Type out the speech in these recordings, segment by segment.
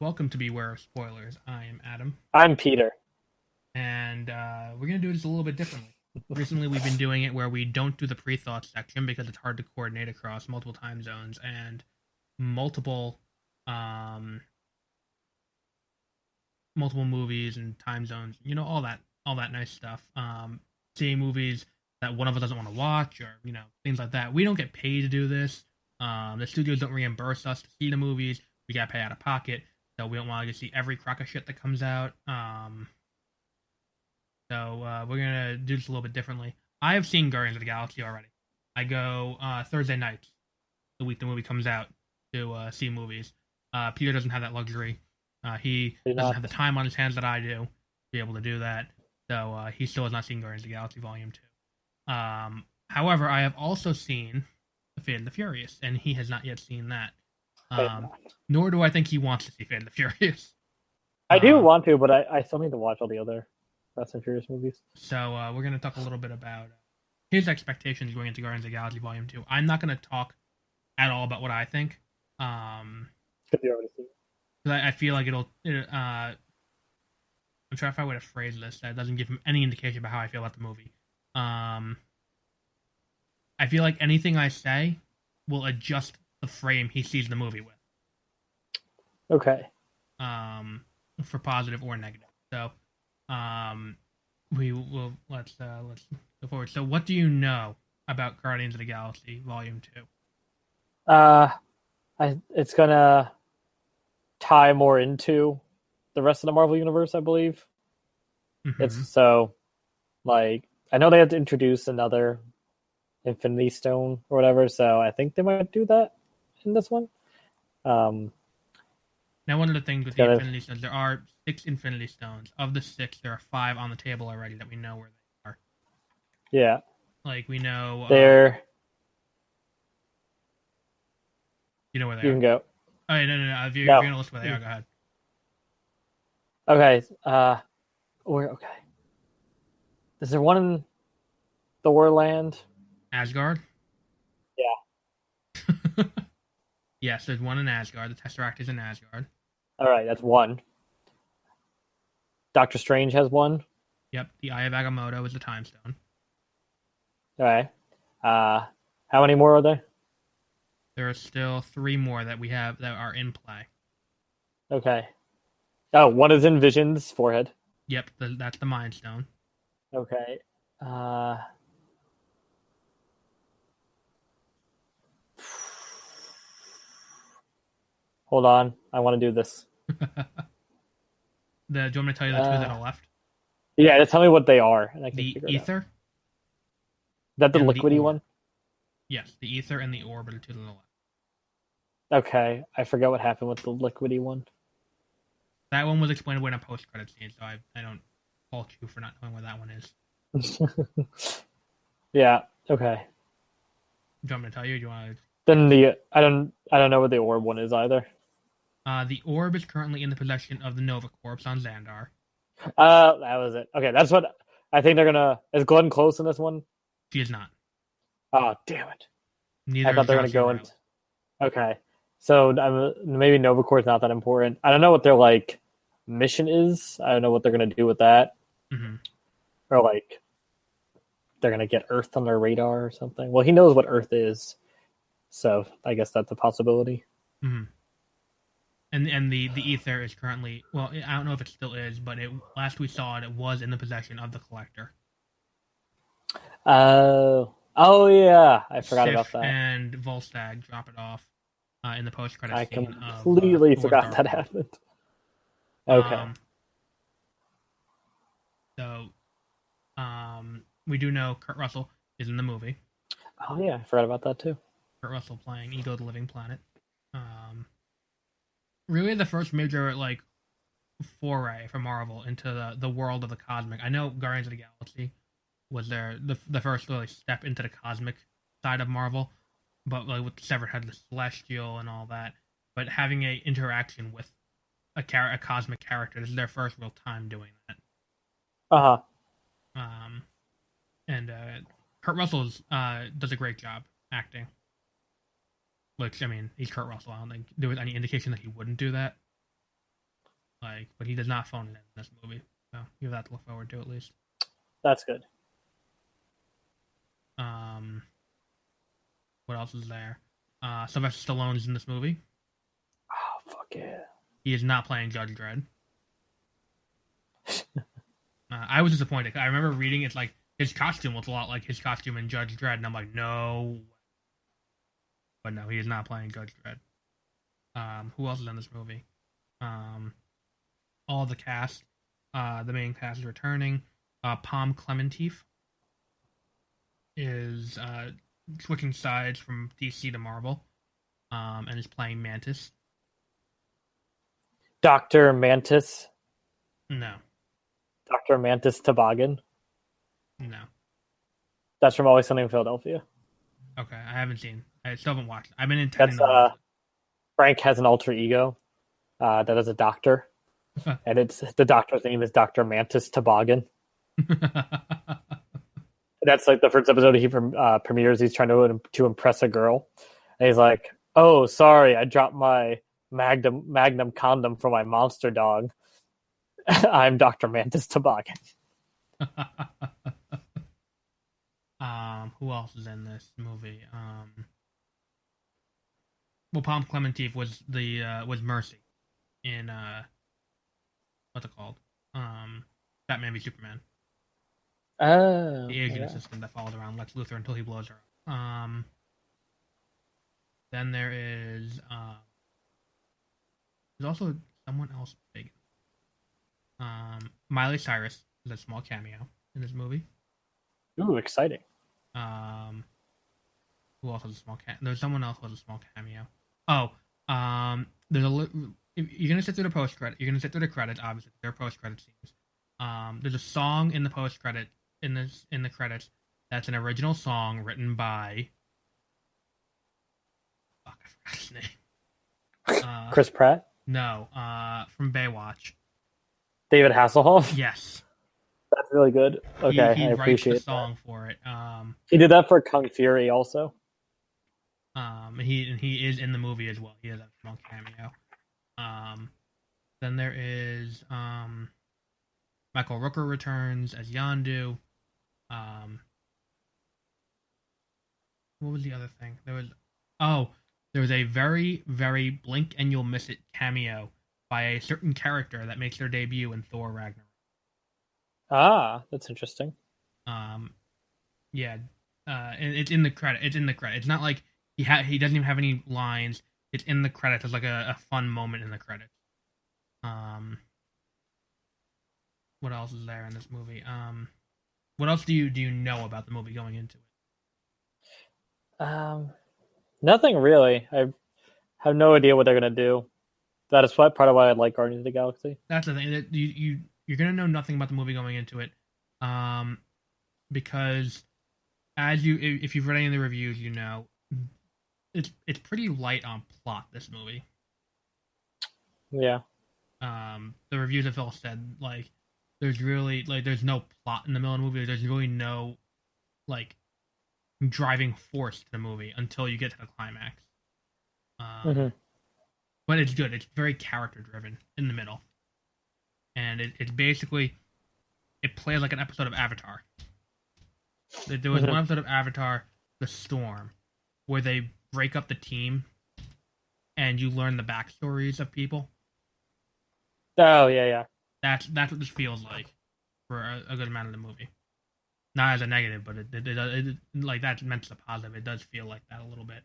welcome to Beware of Spoilers. I am Adam, I'm Peter. and we're going to do this a little bit differently. Recently, we've been doing it where we don't do the pre-thought section because it's hard to coordinate across multiple time zones and multiple um, multiple movies and time zones. All that nice stuff. Seeing movies that one of us doesn't want to watch, or things like that. We don't get paid to do this. The studios don't reimburse us to see the movies. We got to pay out of pocket, so we don't want to see every crock of shit that comes out. So we're gonna do this a little bit differently. I have seen Guardians of the Galaxy already. I go Thursday nights, the week the movie comes out, to see movies. Peter doesn't have that luxury. He Do doesn't not. have the time on his hands that I do to be able to do that. So he still has not seen Guardians of the Galaxy Volume 2. However, I have also seen The Fate of the Furious, and he has not yet seen that. I am not. Nor do I think he wants to see Fate of the Furious. I do want to, but I still need to watch all the other Fast and Furious movies. So we're going to talk a little bit about his expectations going into Guardians of the Galaxy Volume 2. I'm not going to talk at all about what I think. Because you already seen it. I feel like I'm trying to find a way to phrase this that doesn't give him any indication about how I feel about the movie. I feel like anything I say will adjust the frame he sees the movie with. Okay. For positive or negative. So, we will let's go forward. So, what do you know about Guardians of the Galaxy Volume 2? It's gonna tie more into the rest of the Marvel universe, I believe. Mm-hmm. It's so like I know they had to introduce another Infinity Stone or whatever, so I think they might do that in this one. Now, one of the things with the Infinity Stones, there are 6 Infinity Stones. Of the 6, there are 5 on the table already that we know where they are. Yeah. Like, we know... They're... you know where they You are? can go. Oh, no. If you're going to list where they are, go ahead. Okay. Okay. Is there one in Thorland? Asgard? Yeah. Yes, there's one in Asgard. The Tesseract is in Asgard. All right, that's one. Doctor Strange has one. Yep, the Eye of Agamotto is the Time Stone. All right. How many more are there? There are still 3 more that we have that are in play. Okay. Oh, one is in Vision's forehead. Yep, that's the Mind Stone. Okay. Hold on. I want to do this. Do you want me to tell you the 2 that are left? Yeah, just tell me what they are. And I can The figure it Ether? out. Is that the and liquidy one? Yes, the Ether and the Orb are the 2 to the left. Okay. I forgot what happened with the liquidy one. That one was explained away in a post-credit scene, so I don't fault you for not knowing where that one is. Yeah. Okay. Do you want me to tell you? Or do you want to... Then I don't know what the orb one is either. The Orb is currently in the possession of the Nova Corps on Xandar. That was it. Okay, that's what I think they're gonna. Is Glenn close in this one? She is not. Oh, damn it! Neither I thought is they were gonna John go C. into. Okay, so maybe Nova Corps is not that important. I don't know what their like mission is. I don't know what they're gonna do with that. Mm-hmm. Or like they're gonna get Earth on their radar or something. Well, he knows what Earth is, so I guess that's a possibility. Mm-hmm. And the Ether is currently, well, I don't know if it still is, but last we saw it was in the possession of the Collector. Oh yeah, I forgot about that. And Volstagg drop it off in the post-credit I scene. completely forgot that happened. Okay. We do know Kurt Russell is in the movie. Oh yeah, I forgot about that too. Kurt Russell playing Ego the Living Planet. Really the first major foray for Marvel into the world of the cosmic. I know Guardians of the Galaxy was the first really step into the cosmic side of Marvel, but with Severed Head, the Celestial and all that. But having a interaction with a cosmic character, this is their first real time doing that. And Kurt Russell does a great job acting. Which, I mean, he's Kurt Russell. I don't think there was any indication that he wouldn't do that. Like, but he does not phone it in this movie, so you have that to look forward to at least. That's good. What else is there? Sylvester Stallone's in this movie. Oh fuck yeah! He is not playing Judge Dredd. I was disappointed. I remember reading it's like his costume looks a lot like his costume in Judge Dredd, and I'm like, no. But no, he is not playing Judge Dredd. Who else is in this movie? All the cast. The main cast is returning. Pom Klementieff is switching sides from DC to Marvel, and is playing Mantis. Dr. Mantis. No. Dr. Mantis Toboggan. No. That's from Always Sunny in Philadelphia. Okay, I haven't seen. I still haven't watched. I've been intending That's Frank has an alter ego that is a doctor, and it's the doctor's name is Dr. Mantis Toboggan. That's like the first episode he premieres. He's trying to impress a girl, and he's like, "Oh, sorry, I dropped my Magnum condom for my monster dog. I'm Dr. Mantis Toboggan." Who else is in this movie? Well, Pom Klementieff was Mercy in what's it called? Batman v Superman. Oh, The Asian assistant that follows around Lex Luthor until he blows her up. Then there's also someone else big. Miley Cyrus is a small cameo in this movie. Ooh, exciting. Who else has a small cameo? There's someone else who has a small cameo. Oh, there's you're gonna sit through the post credit. You're gonna sit through the credits. Obviously, there are post credit scenes. There's a song in the post credit in the credits that's an original song written by. Fuck, I forgot his name. Chris Pratt? No, from Baywatch. David Hasselhoff? Yes. That's really good. Okay, he I appreciate writes the song for it. He did that for Kung Fury also. He is in the movie as well. He has a small cameo. Then there is Michael Rooker returns as Yondu. What was the other thing? There was a very, very blink and you'll miss it cameo by a certain character that makes their debut in Thor Ragnarok. Ah, that's interesting. Yeah, and it's in the credit. It's in the credit. It's not like he doesn't even have any lines. It's in the credits. It's like a fun moment in the credits. What else is there in this movie? What else do you know about the movie going into it? Nothing really. I have no idea what they're gonna do. That is part of why I like Guardians of the Galaxy. That's the thing. That you're gonna know nothing about the movie going into it, because if you've read any of the reviews, you know it's pretty light on plot. This movie. Yeah. The reviews have all said like there's no plot in the middle of the movie. There's really no like driving force to the movie until you get to the climax. But it's good. It's very character driven in the middle, and it's basically it plays like an episode of Avatar. There was one episode of Avatar, The Storm, where they break up the team, and you learn the backstories of people. Oh yeah. That's what this feels like for a good amount of the movie. Not as a negative, but it like that's meant as a positive. It does feel like that a little bit.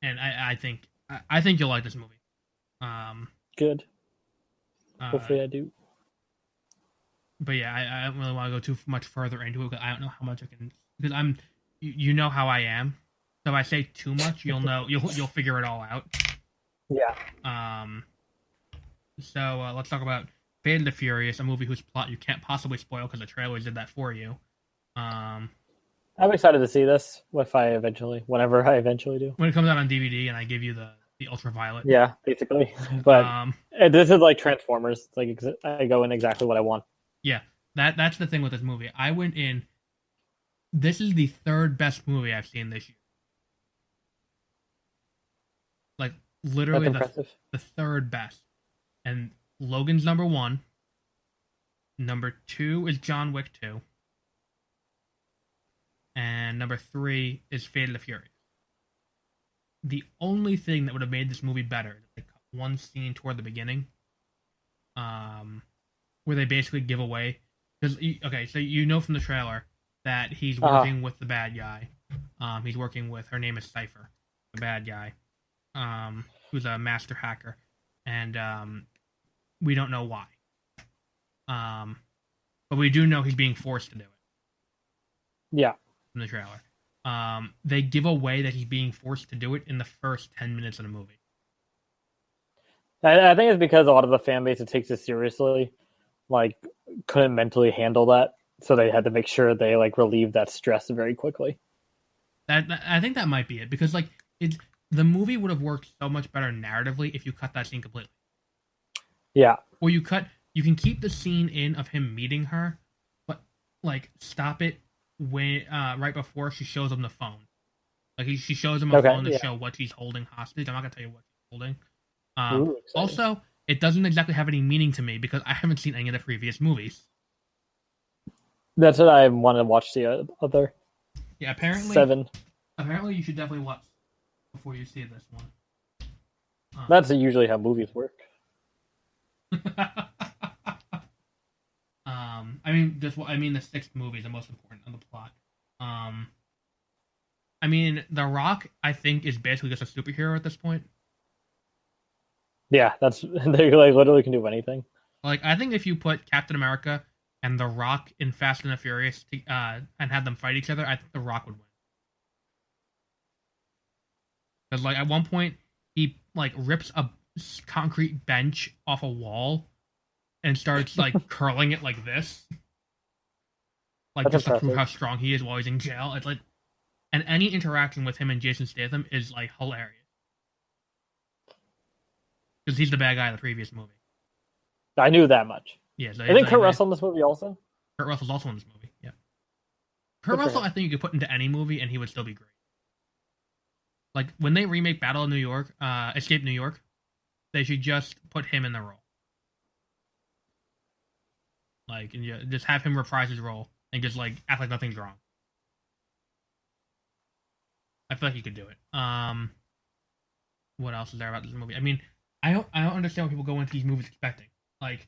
And I think you'll like this movie. Good. Hopefully I do. But yeah, I don't really want to go too much further into it because I don't know how much I can. Because you know how I am. So if I say too much, you'll figure it all out. Yeah. So let's talk about Fate of the Furious, a movie whose plot you can't possibly spoil because the trailers did that for you. I'm excited to see this whenever I eventually do. When it comes out on DVD and I give you the ultraviolet. Yeah, basically. But this is like Transformers. It's like I go in exactly what I want. Yeah, that's the thing with this movie. I went in. This is the third best movie I've seen this year. Like literally the third best. And Logan's number 1. Number 2 is John Wick 2. And number 3 is Fate of the Furious. The only thing that would have made this movie better, like one scene toward the beginning, where they basically give away, because okay, so you know from the trailer that he's working with the bad guy. He's working with, her name is Cypher, the bad guy, who's a master hacker, and we don't know why. But we do know he's being forced to do it. Yeah. From the trailer. They give away that he's being forced to do it in the first 10 minutes of the movie. I think it's because a lot of the fan base that takes it seriously, like, couldn't mentally handle that, so they had to make sure they like relieve that stress very quickly. I think that might be it, because like the movie would have worked so much better narratively if you cut that scene completely. Yeah. Or you can keep the scene in of him meeting her, but like stop it when right before she shows him the phone. Like she shows him a phone to show what she's holding hostage. I'm not gonna tell you what she's holding. Also, it doesn't exactly have any meaning to me because I haven't seen any of the previous movies. That's what I want to watch the other. Yeah, apparently 7. Apparently, you should definitely watch before you see this one. That's usually how movies work. I mean, the 6th movie is the most important on the plot. I mean, The Rock, I think, is basically just a superhero at this point. Yeah, they like literally can do anything. Like, I think if you put Captain America and The Rock in Fast and the Furious and had them fight each other, I think The Rock would win. Because like at one point he like rips a concrete bench off a wall and starts like curling it like this, like That's just to impressive. prove how strong he is while he's in jail. It's like, and any interaction with him and Jason Statham is like hilarious because he's the bad guy in the previous movie. I knew that much. Yeah, so I think Kurt Russell in this movie also. Kurt Russell's also in this movie. Yeah, Kurt Russell, I think you could put into any movie and he would still be great. Like when they remake Battle of New York, Escape New York, they should just put him in the role. Like, and just have him reprise his role and just like act like nothing's wrong. I feel like he could do it. What else is there about this movie? I mean, I don't understand what people go into these movies expecting. Like,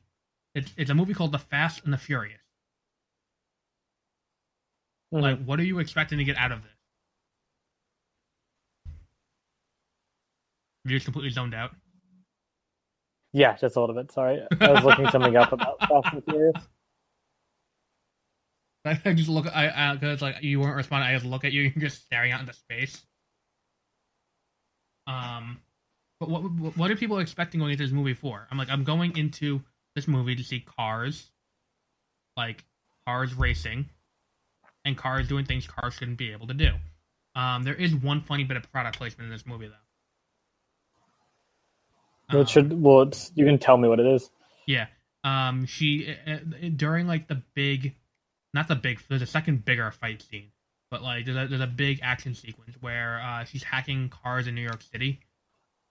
it's a movie called The Fast and the Furious. Mm-hmm. Like, what are you expecting to get out of this? You're just completely zoned out. Yeah, just a little bit. Sorry, I was looking something up about Fast and Furious. I just look. Because like you weren't responding. I just look at you. You're just staring out into space. But what are people expecting going into this movie for? I'm going into this movie to see cars, like cars racing, and cars doing things cars shouldn't be able to do. There is one funny bit of product placement in this movie though. You can tell me what it is. Yeah. She during like there's a second bigger fight scene, but like there's a big action sequence where she's hacking cars in New York City,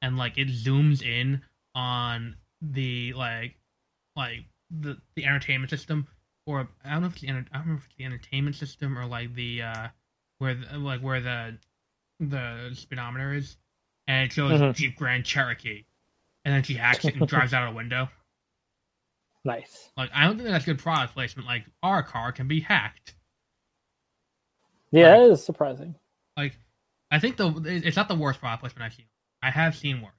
and like it zooms in on the the entertainment system, or I don't know if it's I don't remember if it's the entertainment system or like the where the speedometer is, and it shows Jeep Grand Cherokee. And then she hacks it and drives out a window. Nice. Like, I don't think that's good product placement. Like, our car can be hacked. Yeah, it is surprising. Like, I think it's not the worst product placement I've seen. I have seen worse.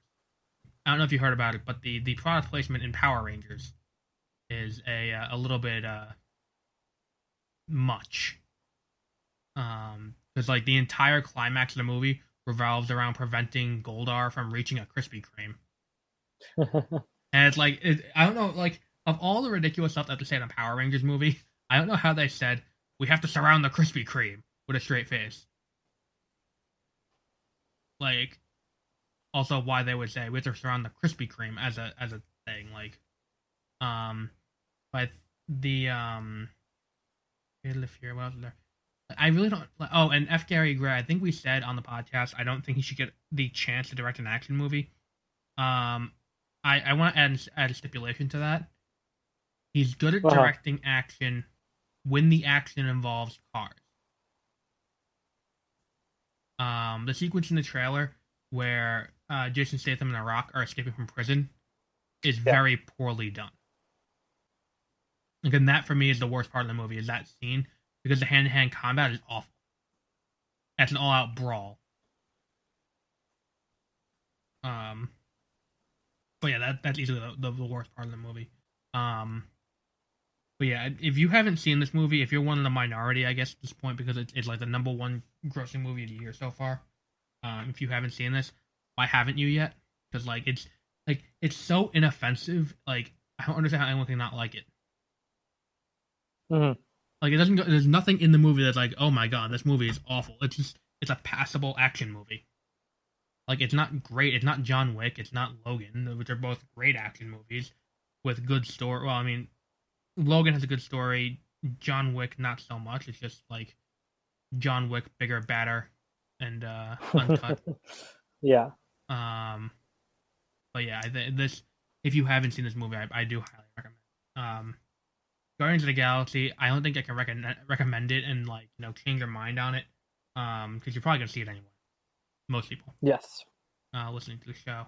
I don't know if you heard about it, but the product placement in Power Rangers is a little bit much. Because like the entire climax of the movie revolves around preventing Goldar from reaching a Krispy Kreme. And it's like I don't know, like of all the ridiculous stuff that they say in a Power Rangers movie, I don't know how they said we have to surround the Krispy Kreme with a straight face. Like, also why they would say we have to surround the Krispy Kreme as a thing, like, but the what else is there? I really don't. Oh, and F. Gary Gray. I think we said on the podcast I don't think he should get the chance to direct an action movie. I want to add a stipulation to that. He's good at Uh-huh. directing action when the action involves cars. The sequence in the trailer where Jason Statham and The Rock are escaping from prison is Yeah. very poorly done. Again, that for me is the worst part of the movie, is that scene, because the hand-to-hand combat is awful. That's an all-out brawl. Um, but yeah, that's easily the worst part of the movie. Um, but yeah, if you haven't seen this movie, if you're one of the minority, I guess at this point, because it's like the number one grossing movie of the year so far. If you haven't seen this, why haven't you yet? Because it's so inoffensive. Like, I don't understand how anyone can not like it. Hmm. Like, it doesn't go. There's nothing in the movie that's like, oh my god, this movie is awful. It's a passable action movie. Like, it's not great. It's not John Wick. It's not Logan, which are both great action movies with good story. Well, I mean, Logan has a good story. John Wick, not so much. It's just like John Wick, bigger, badder, and uncut. Yeah. Um, but yeah, this, if you haven't seen this movie, I do highly recommend. Guardians of the Galaxy. I don't think I can recommend it and change your mind on it. Because you're probably gonna see it anyway. Most people Yes. listening to the show.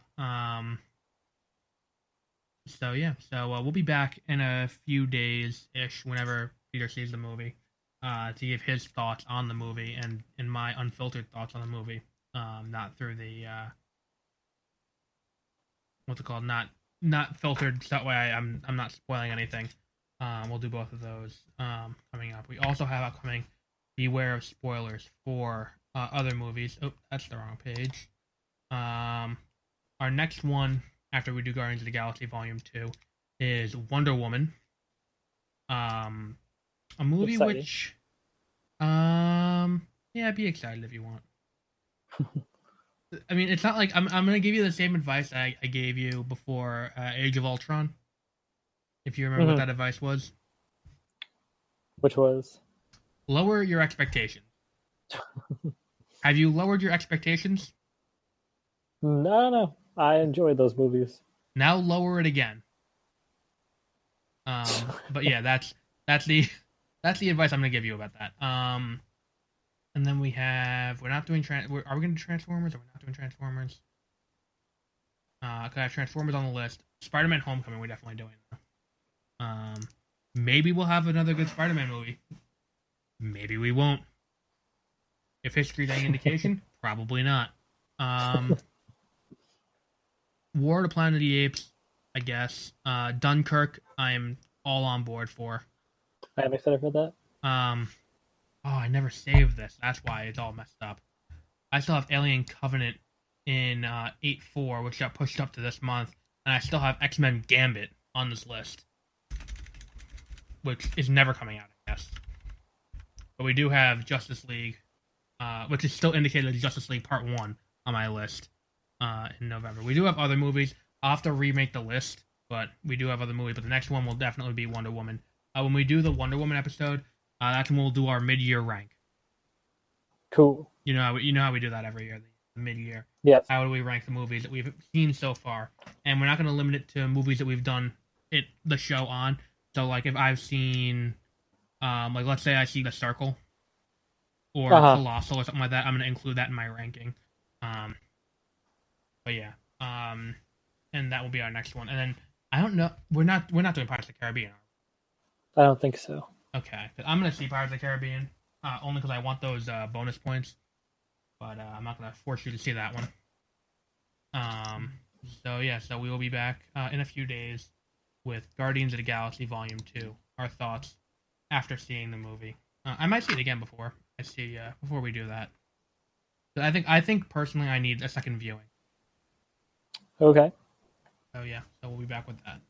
So yeah, so we'll be back in a few days ish, whenever Peter sees the movie, to give his thoughts on the movie and my unfiltered thoughts on the movie. Not through the what's it called? Not filtered. So that way I'm not spoiling anything. We'll do both of those coming up. We also have upcoming Beware of Spoilers for other movies. Oh, that's the wrong page. Our next one after we do Guardians of the Galaxy Volume 2 is Wonder Woman. A movie Exciting. which yeah, be excited if you want. I mean, it's not like I'm gonna give you the same advice I gave you before Age of Ultron. If you remember what Hmm. that advice was, Which was lower your expectations. Have you lowered your expectations? no, no. I enjoyed those movies. Now lower it again. But yeah, that's the that's the advice I'm gonna give you about that. And then we're not doing are we gonna do Transformers or we're not doing Transformers? Cause I have Transformers on the list. Spider-Man: Homecoming, we're definitely doing. Um, maybe we'll have another good Spider-Man movie. Maybe we won't. If history's any indication, probably not. Um, War of the Planet of the Apes, I guess. Dunkirk, I'm all on board for. I am excited for that. Um, oh, I never saved this. That's why it's all messed up. I still have Alien Covenant in 8-4, which got pushed up to this month, and I still have X-Men Gambit on this list, which is never coming out, I guess. But we do have Justice League, which is still indicated as Justice League Part 1 on my list in November. We do have other movies. I'll have to remake the list, but we do have other movies. But the next one will definitely be Wonder Woman. When we do the Wonder Woman episode, that's when we'll do our mid-year rank. Cool. You know how we do that every year, the mid-year. Yes. How do we rank the movies that we've seen so far? And we're not going to limit it to movies that we've done the show on. So like if I've seen, like let's say I see The Circle or Colossal or something like that, I'm going to include that in my ranking. But yeah, and that will be our next one. And then I don't know, we're not doing Pirates of the Caribbean. I don't think so. Okay, I'm going to see Pirates of the Caribbean only because I want those bonus points. But I'm not going to force you to see that one. So yeah, so we will be back in a few days with Guardians of the Galaxy Volume 2. Our thoughts after seeing the movie. I might see it again before we do that. But I think personally I need a second viewing. Okay. So yeah, so we'll be back with that.